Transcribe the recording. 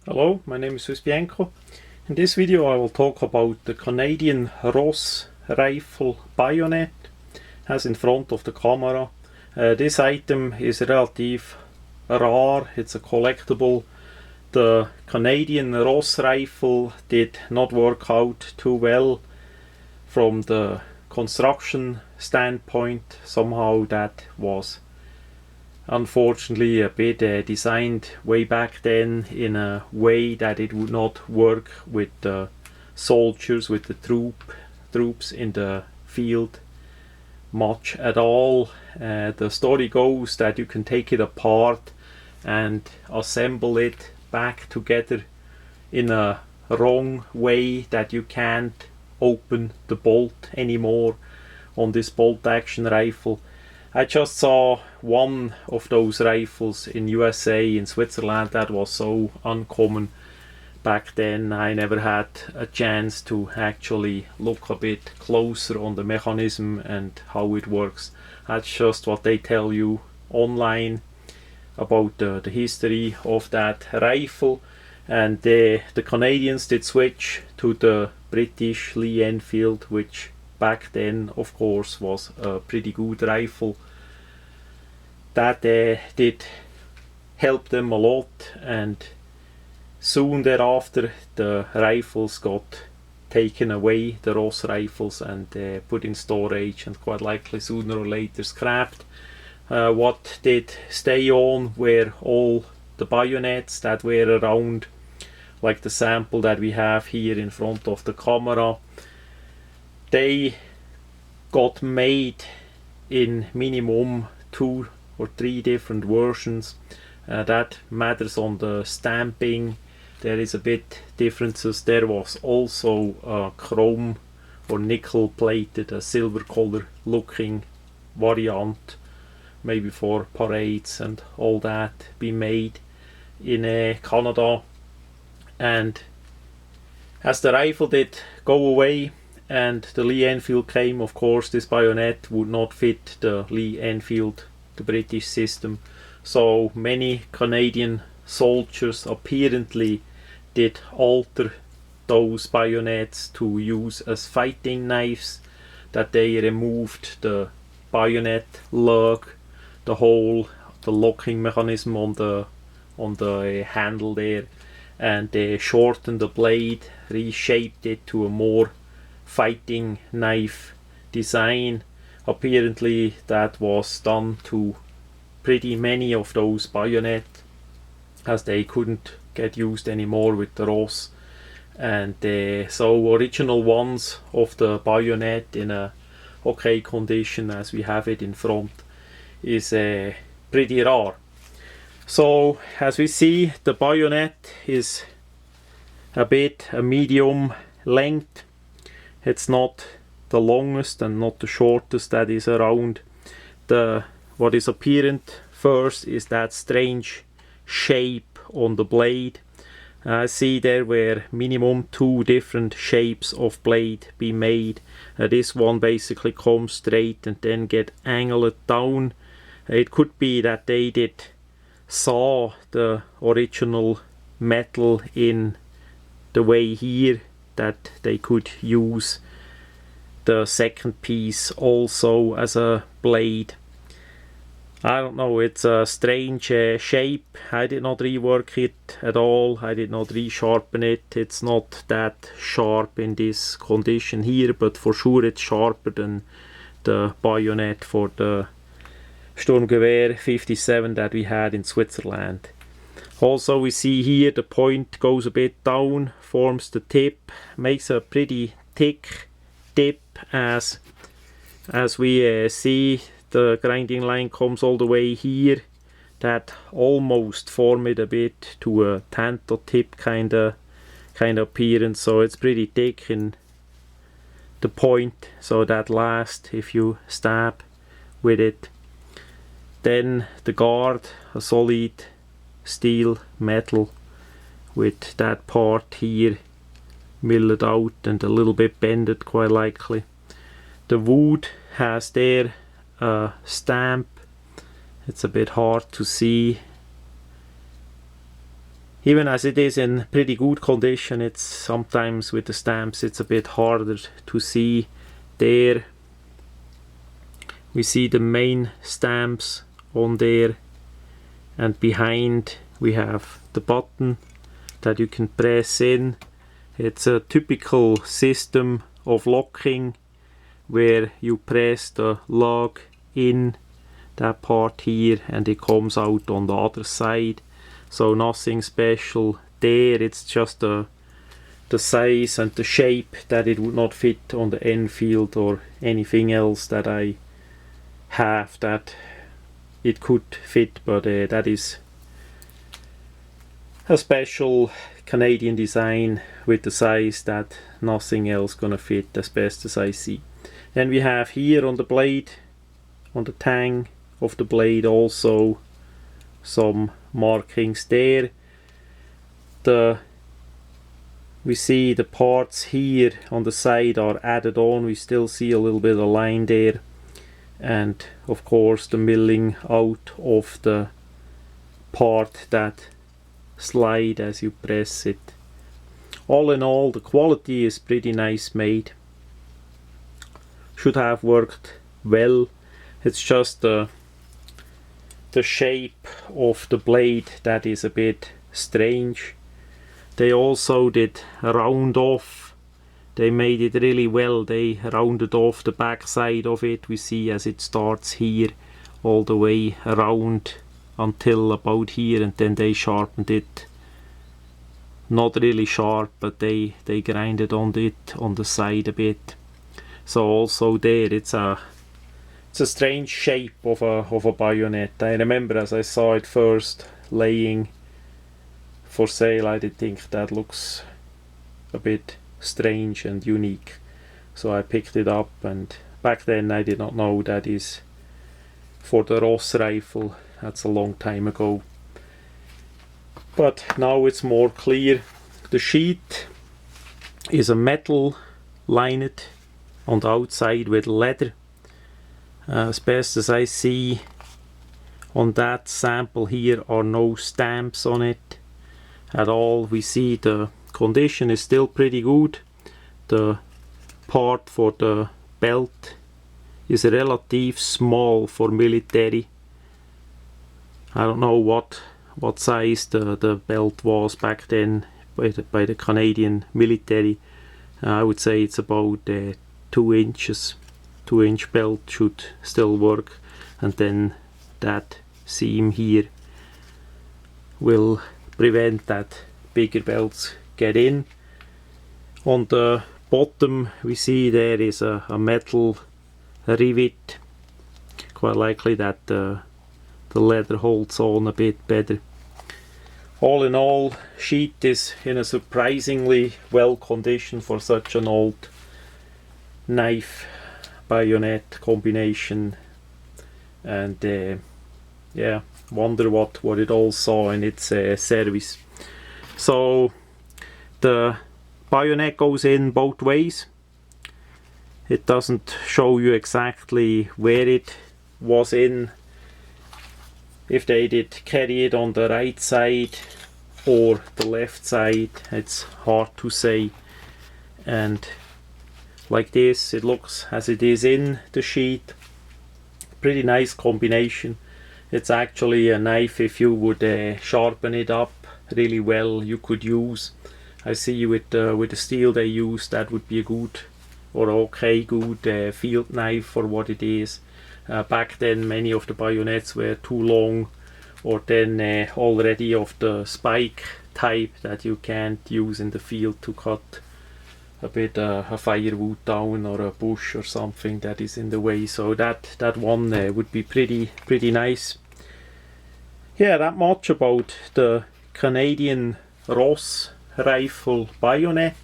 Hello, my name is swissbianco. In this video I will talk about the Canadian Ross rifle bayonet as in front of the camera. This item is relative rare, it's a collectible. The Canadian Ross rifle did not work out too well from the construction standpoint. Somehow that was unfortunately a bit designed way back then in a way that it would not work with the soldiers, with the troops in the field much at all. The story goes that you can take it apart and assemble it back together in a wrong way, that you can't open the bolt anymore on this bolt action rifle. I just saw one of those rifles in USA, in Switzerland, that was so uncommon back then. I never had a chance to actually look a bit closer on the mechanism and how it works. That's just what they tell you online about the history of that rifle. And the Canadians did switch to the British Lee Enfield, which back then of course was a pretty good rifle. That did help them a lot, and soon thereafter the rifles got taken away, the Ross rifles, and put in storage, and quite likely sooner or later scrapped. What did stay on were all the bayonets that were around, like the sample that we have here in front of the camera. They got made in minimum 2 or 3 different versions. That matters on the stamping. There is a bit differences. There was also a chrome or nickel plated, a silver color looking variant, maybe for parades and all that, be made in Canada. And as the rifle did go away and the Lee Enfield came, of course this bayonet would not fit the Lee Enfield, the British system. So many Canadian soldiers apparently did alter those bayonets to use as fighting knives, that they removed the bayonet lug, the locking mechanism on the handle there, and they shortened the blade, reshaped it to a more fighting knife design. Apparently that was done to pretty many of those bayonets, as they couldn't get used anymore with the Ross. And so original ones of the bayonet in a okay condition as we have it in front is pretty rare. So as we see, the bayonet is a medium length. It's not the longest and not the shortest that is around. What is apparent first is that strange shape on the blade. I see there were minimum 2 different shapes of blade be made. This one basically comes straight and then get angled down. It could be that they did saw the original metal in the way here, that they could use the second piece also as a blade. I don't know, it's a strange shape. I did not rework it at all, I did not resharpen it. It's not that sharp in this condition here, but for sure it's sharper than the bayonet for the Sturmgewehr 57 that we had in Switzerland. Also we see here the point goes a bit down, forms the tip, makes a pretty thick tip as we see the grinding line comes all the way here. That almost form it a bit to a tanto tip kind of appearance. So it's pretty thick in the point, so that lasts if you stab with it. Then the guard, a solid steel metal with that part here milled out and a little bit bended quite likely. The wood has there a stamp. It's a bit hard to see Even as it is in pretty good condition, it's sometimes with the stamps it's a bit harder to see. There we see the main stamps on there, and behind we have the button that you can press in. It's a typical system of locking where you press the lug in that part here and it comes out on the other side. So nothing special there, it's just the size and the shape that it would not fit on the Enfield or anything else that I have that it could fit, but that is a special Canadian design with the size that nothing else gonna fit as best as I see. Then we have here on the blade, on the tang of the blade, also some markings there. We see the parts here on the side are added on. We still see a little bit of line there, and of course the milling out of the part that slide as you press it. All in all, the quality is pretty nice made. Should have worked well. It's just the shape of the blade that is a bit strange. They also did round off. They made it really well. They rounded off the back side of it. We see as it starts here all the way around until about here, and then they sharpened it. Not really sharp, but they grinded on it on the side a bit. So also there it's a strange shape of a bayonet. I remember as I saw it first laying for sale, I did think that looks a bit strange and unique. So I picked it up, and back then I did not know that is for the Ross rifle. That's a long time ago. But now it's more clear. The sheet is a metal lined on the outside with leather. As best as I see on that sample here are no stamps on it at all. We see the condition is still pretty good. The part for the belt is relatively small for military. I don't know what size the belt was back then by the Canadian military. I would say it's about 2 inches. 2-inch belt should still work, and then that seam here will prevent that bigger belts get in. On the bottom we see there is a metal rivet. Quite likely that the leather holds on a bit better. All in all, sheet is in a surprisingly well condition for such an old knife bayonet combination, and yeah, wonder what it all saw in its service. So the bayonet goes in both ways. It doesn't show you exactly where it was in, if they did carry it on the right side or the left side. It's hard to say. And like this it looks as it is in the sheet. Pretty nice combination. It's actually a knife, if you would sharpen it up really well, you could use. I see with the steel they use, that would be a good or okay good field knife for what it is. Back then many of the bayonets were too long, or then already of the spike type that you can't use in the field to cut a bit a firewood down or a bush or something that is in the way. So that one would be pretty nice. Yeah, that much about the Canadian Ross rifle bayonet.